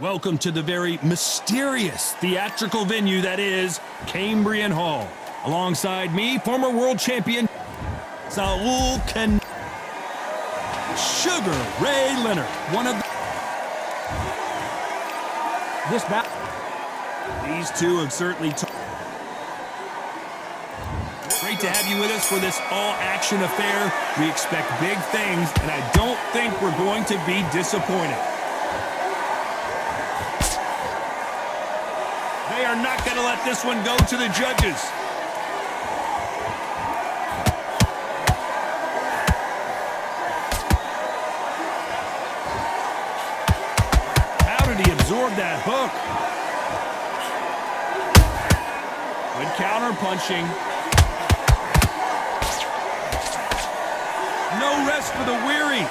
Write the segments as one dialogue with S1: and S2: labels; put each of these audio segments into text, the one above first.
S1: Welcome to the very mysterious theatrical venue that is Cambrian Hall. Alongside me, former world champion Saul Sugar Ray Leonard. One of this battle. These two have certainly great to have you with us for this all-action affair. We expect big things, and I don't think we're going to be disappointed. They are not going to let this one go to the judges. How did he absorb that hook? Good counter punching. No rest for the weary.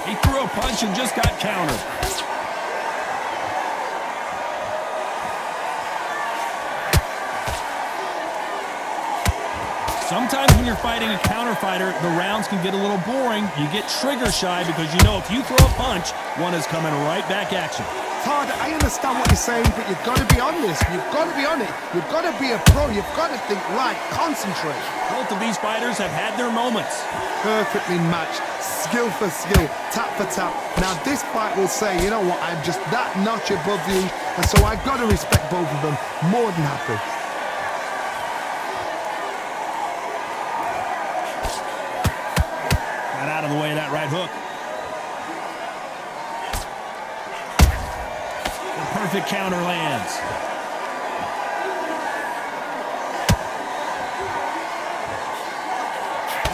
S1: He threw a punch and just got countered. Sometimes when you're fighting a counter fighter, the rounds can get a little boring. You get trigger shy because you know if you throw a punch, one is coming right back at you.
S2: Todd, I understand what you're saying, but you've got to be on this. You've got to be on it. You've got to be a pro. You've got to think right. Concentrate.
S1: Both of these fighters have had their moments.
S2: Perfectly matched. Skill for skill. Tap for tap. Now this fight will say, you know what, I'm just that notch above you. And so I've got to respect both of them. More than happy.
S1: Got out of the way of that right hook. Perfect counter lands.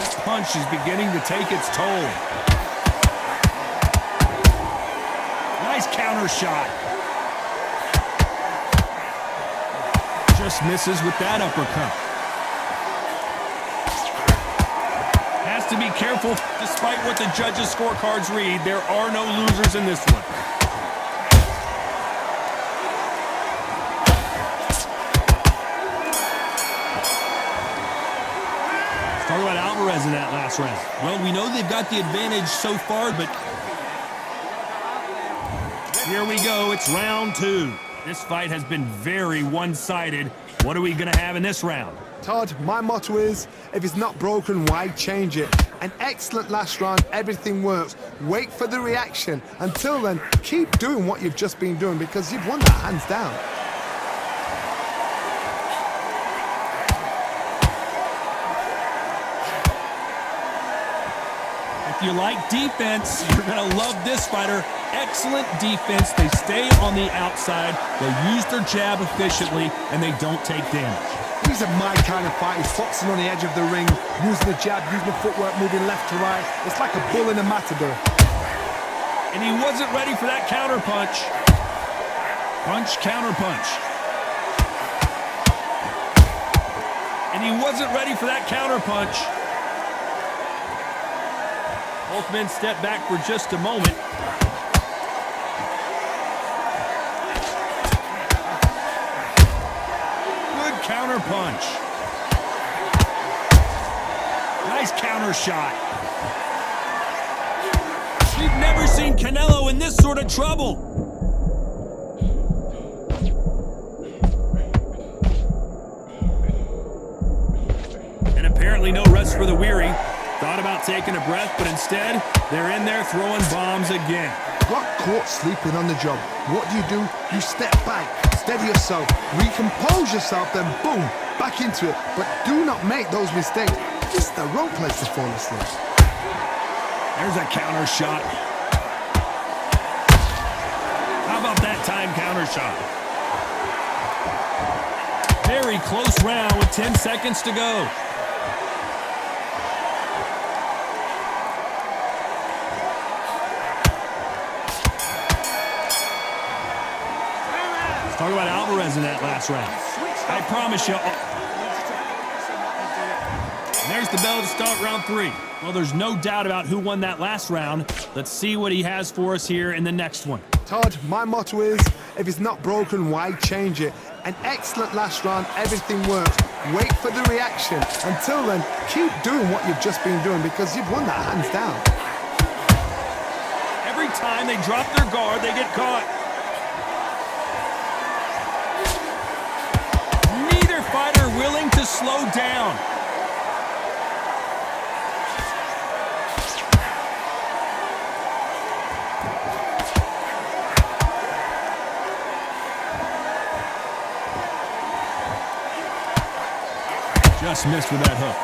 S1: This punch is beginning to take its toll. Nice counter shot. Just misses with that uppercut. Has to be careful. Despite what the judges' scorecards read, there are no losers in this one. Talk about Alvarez in that last round. Well, we know they've got the advantage so far, but here we go. It's round two. This fight has been very one-sided. What are we going to have in this round?
S2: Todd, my motto is, if it's not broken, why change it? An excellent last round, everything works. Wait for the reaction. Until then, keep doing what you've just been doing because you've won that hands down.
S1: If you like defense, you're going to love this fighter. Excellent defense. They stay on the outside. They use their jab efficiently, and they don't take damage.
S2: These are my kind of fight. He's foxing on the edge of the ring, using the jab, using the footwork, moving left to right. It's like a bull in a matador.
S1: And he wasn't ready for that counter punch. Punch, counter punch. And he wasn't ready for that counter punch. Both men step back for just a moment. Good counter punch. Nice counter shot. We've never seen Canelo in this sort of trouble. And apparently no rest for the weary. Thought about taking a breath, but instead, they're in there throwing bombs again.
S2: Got caught sleeping on the job. What do? You step back, steady yourself, recompose yourself, then boom, back into it. But do not make those mistakes. This is the wrong place to fall asleep.
S1: There's a counter shot. How about that time counter shot? Very close round with 10 seconds to go. Talk about Alvarez in that last round. I promise you. There's the bell to start round three. Well, there's no doubt about who won that last round. Let's see what he has for us here in the next one.
S2: Todd, my motto is, if it's not broken, why change it? An excellent last round, everything works. Wait for the reaction. Until then, keep doing what you've just been doing because you've won that hands down.
S1: Every time they drop their guard, they get caught. Neither fighter willing to slow down. Just missed with that hook.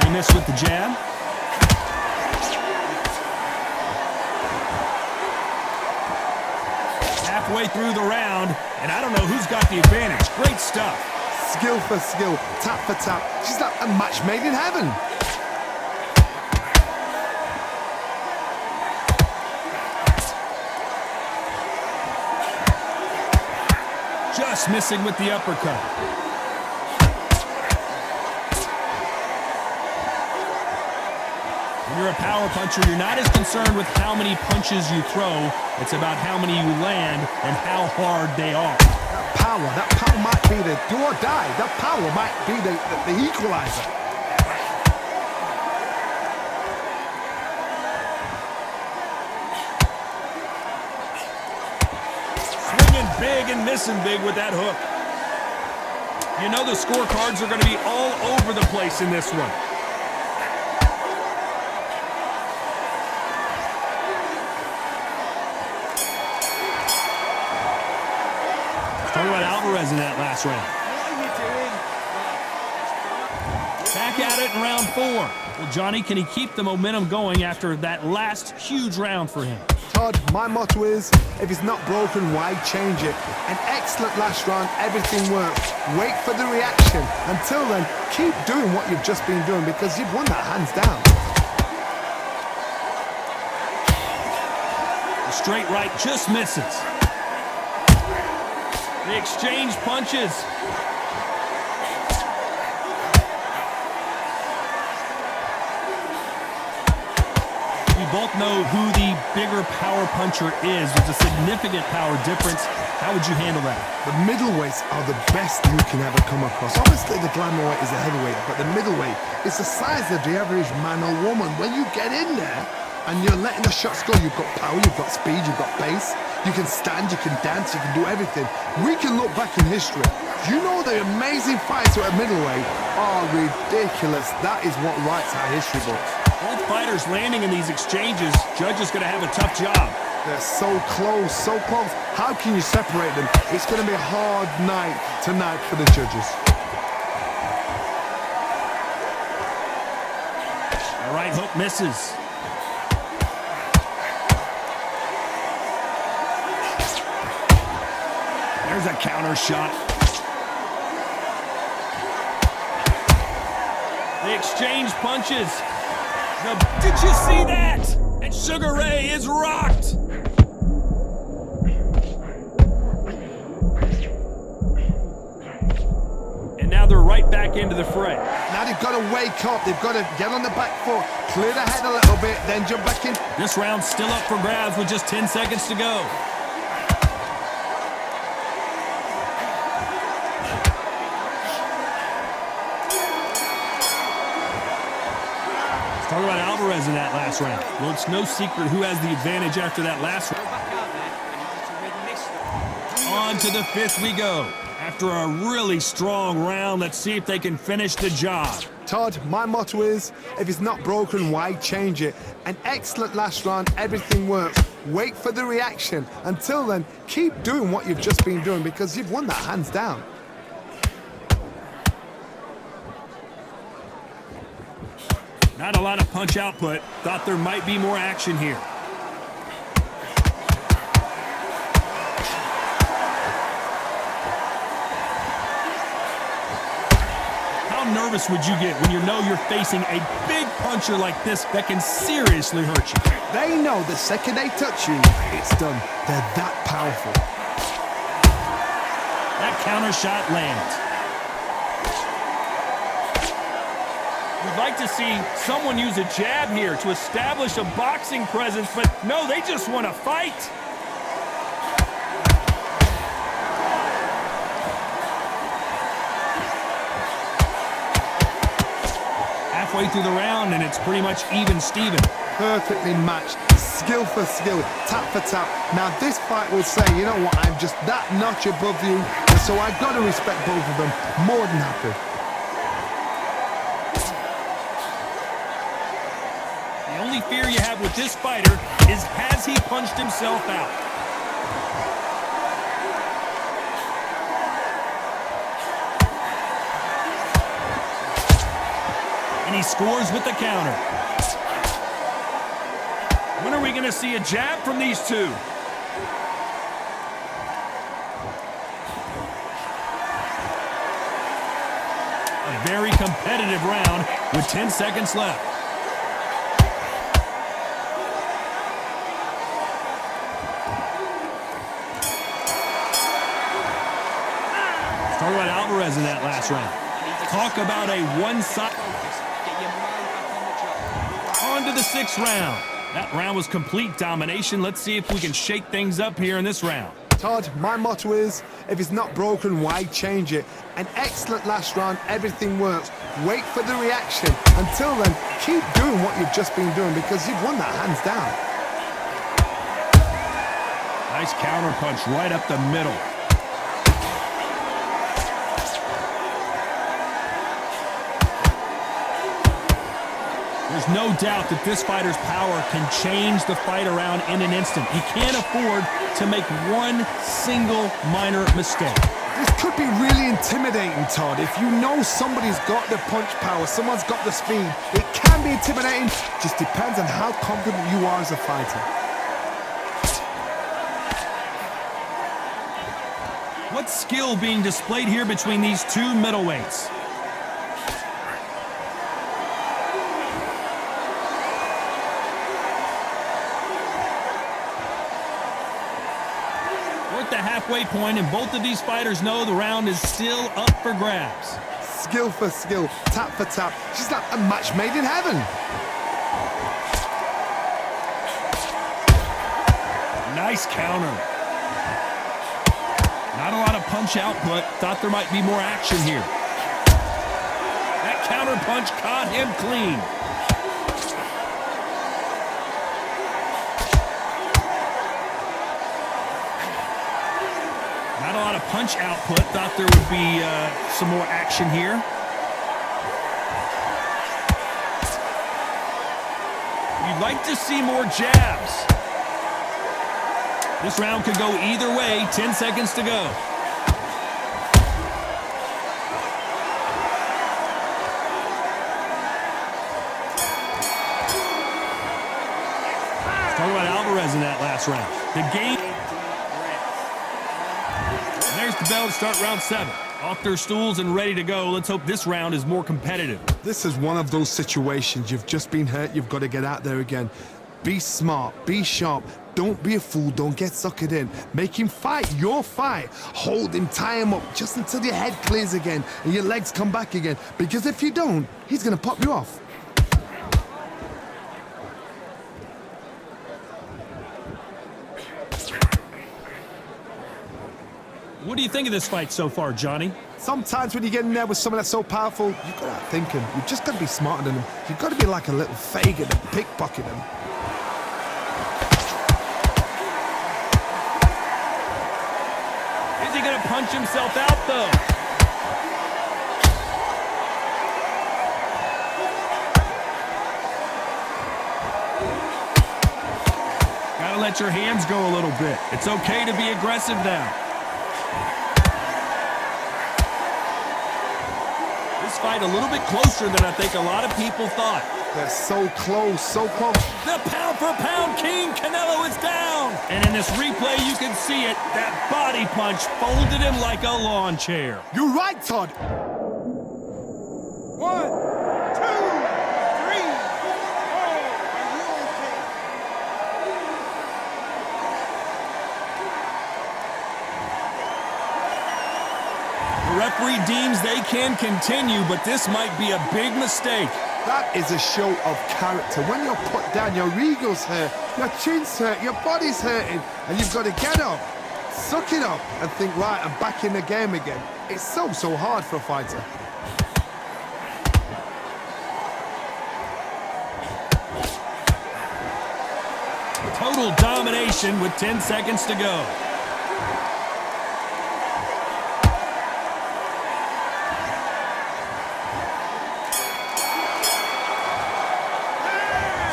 S1: They missed with the jab. Halfway through the round, and I don't know who's got the advantage. Great stuff.
S2: Skill for skill, tap for tap. She's like a match made in heaven.
S1: Just missing with the uppercut. When you're a power puncher, you're not as concerned with how many punches you throw. It's about how many you land and how hard they are.
S2: That power might be the do or die. That power might be the equalizer.
S1: Big and missing big with that hook. You know the scorecards are going to be all over the place in this one. Talk about Alvarez in that last round. Back at it in round 4. Well, Johnny, can he keep the momentum going after that last huge round for him?
S2: Todd, my motto is, if it's not broken, why change it? An excellent last round, everything works. Wait for the reaction. Until then, keep doing what you've just been doing because you've won that hands down.
S1: The straight right just misses. They exchange punches. We both know who the bigger power puncher is. There's a significant power difference. How would you handle that?
S2: The middleweights are the best you can ever come across. Obviously, the glamour weight is a heavyweight, but the middleweight is the size of the average man or woman. When you get in there and you're letting the shots go, you've got power, you've got speed, you've got pace. You can stand, you can dance, you can do everything. We can look back in history. You know the amazing fights at middleweight are ridiculous. That is what writes our history books.
S1: Both fighters landing in these exchanges, judges going to have a tough job.
S2: They're so close, so close. How can you separate them? It's going to be a hard night tonight for the judges.
S1: The right hook misses. There's a counter shot. They exchange punches. Now, did you see that? And Sugar Ray is rocked. And now they're right back into the fray.
S2: Now they've got to wake up. They've got to get on the back foot, clear the head a little bit, then jump back in.
S1: This round's still up for grabs with just 10 seconds to go. Talk about Alvarez in that last round. Well, it's no secret who has the advantage after that last round. On to the 5th we go. After a really strong round, let's see if they can finish the job.
S2: Todd, my motto is, if it's not broken, why change it? An excellent last round, everything works. Wait for the reaction. Until then, keep doing what you've just been doing because you've won that hands down.
S1: Not a lot of punch output. Thought there might be more action here. How nervous would you get when you know you're facing a big puncher like this that can seriously hurt you?
S2: They know the second they touch you, it's done. They're that powerful.
S1: That counter shot lands. We'd like to see someone use a jab here to establish a boxing presence, but no, they just want to fight. halfway through the round, and it's pretty much even Steven.
S2: Perfectly matched, skill for skill, tap for tap. Now this fight will say, you know what, I'm just that notch above you, and so I've got to respect both of them. More than happy.
S1: The only fear you have with this fighter is, has he punched himself out? And he scores with the counter. When are we going to see a jab from these two? A very competitive round with 10 seconds left. Talk about Alvarez in that last round. Talk about a one-sided. On to the 6th round. That round was complete domination. Let's see if we can shake things up here in this round.
S2: Todd, my motto is, if it's not broken, why change it? An excellent last round, everything works. Wait for the reaction. Until then, keep doing what you've just been doing because you've won that hands down.
S1: Nice counter punch right up the middle. There's no doubt that this fighter's power can change the fight around in an instant. He can't afford to make one single minor mistake.
S2: This could be really intimidating, Todd. If you know somebody's got the punch power, someone's got the speed, it can be intimidating. Just depends on how confident you are as a fighter.
S1: What skill being displayed here between these two middleweights? The halfway point, and both of these fighters know the round is still up for grabs.
S2: Skill for skill, tap for tap. She's like a match made in heaven.
S1: Nice counter. Not a lot of punch output. Thought there might be more action here. That counter punch caught him clean. Not a lot of punch output. Thought there would be some more action here. You'd like to see more jabs. This round could go either way. 10 seconds to go. Let's talk about Alvarez in that last round. The game. There's the bell to start round 7. Off their stools and ready to go. Let's hope this round is more competitive.
S2: This is one of those situations. You've just been hurt. You've got to get out there again. Be smart. Be sharp. Don't be a fool. Don't get suckered in. Make him fight your fight. Hold him, tie him up just until your head clears again and your legs come back again. Because if you don't, he's going to pop you off.
S1: What do you think of this fight so far, Johnny?
S2: Sometimes when you get in there with someone that's so powerful, you've got to outthink him. You've just got to be smarter than him. You've got to be like a little Fagin and pickpocket him.
S1: Is he going to punch himself out, though? Gotta let your hands go a little bit. It's okay to be aggressive now. This fight a little bit closer than I think a lot of people thought.
S2: They're so close, so close.
S1: The pound-for-pound king, Canelo, is down. And in this replay, you can see it. That body punch folded him like a lawn chair.
S2: You're right, Todd.
S3: 1, 2, 3, 4. Are you okay?
S1: The referee deems they can continue, but this might be a big mistake.
S2: That is a show of character. When you're put down, your ego's hurt, your chin's hurt, your body's hurting, and you've got to get up, suck it up, and think, right, I'm back in the game again. It's so hard for a fighter.
S1: Total domination with 10 seconds to go.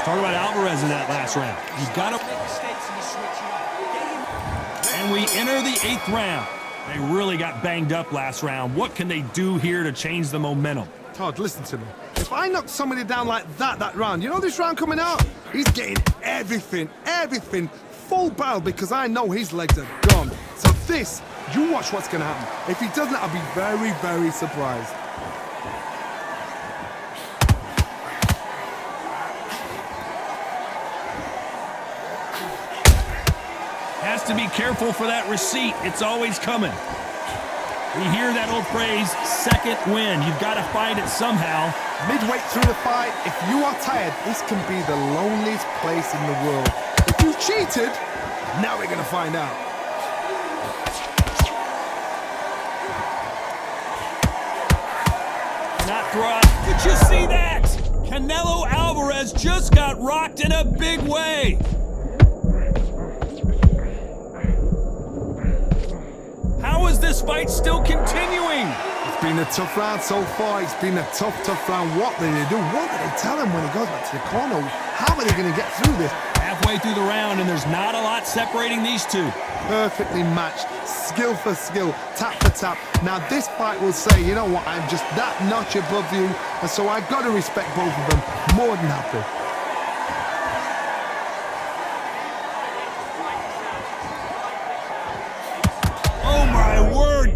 S1: Talk about Alvarez in that last round. You've got to make mistakes and switch it up. And we enter the 8th round. They really got banged up last round. What can they do here to change the momentum?
S2: Todd, listen to me. If I knock somebody down like that round, you know this round coming out? He's getting everything, full barrel, because I know his legs are gone. So this, you watch what's going to happen. If he doesn't, I'll be very, very surprised.
S1: Has to be careful for that receipt. It's always coming. We hear that old phrase, second win. You've got to find it somehow.
S2: Midway through the fight, if you are tired, this can be the loneliest place in the world. If you cheated, now we're going to find out.
S1: Not throw out. Did you see that? Canelo Alvarez just got rocked in a big way. How is this fight still continuing?
S2: It's been a tough round so far. It's been a tough round. What did they do? What did they tell him when he goes back to the corner? How are they going to get through this?
S1: Halfway through the round, and there's not a lot separating these two.
S2: Perfectly matched. Skill for skill. Tap for tap. Now this fight will say, you know what, I'm just that notch above you. And so I've got to respect both of them. More than happy.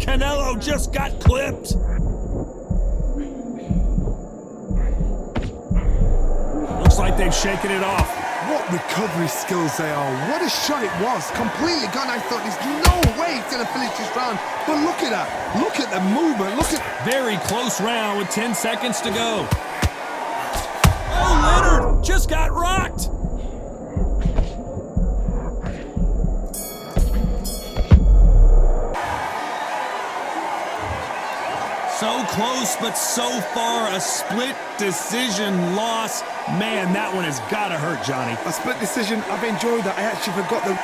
S1: Canelo just got clipped. Looks like they've shaken it off.
S2: What recovery skills they are. What a shot it was. Completely gone. I thought there's no way he's going to finish this round. But look at that. Look at the movement. Look at...
S1: Very close round with 10 seconds to go. Oh, Leonard just got rocked. So close, but so far a split decision loss. Man, that one has got to hurt, Johnny.
S2: A split decision. I've enjoyed that. I actually forgot the...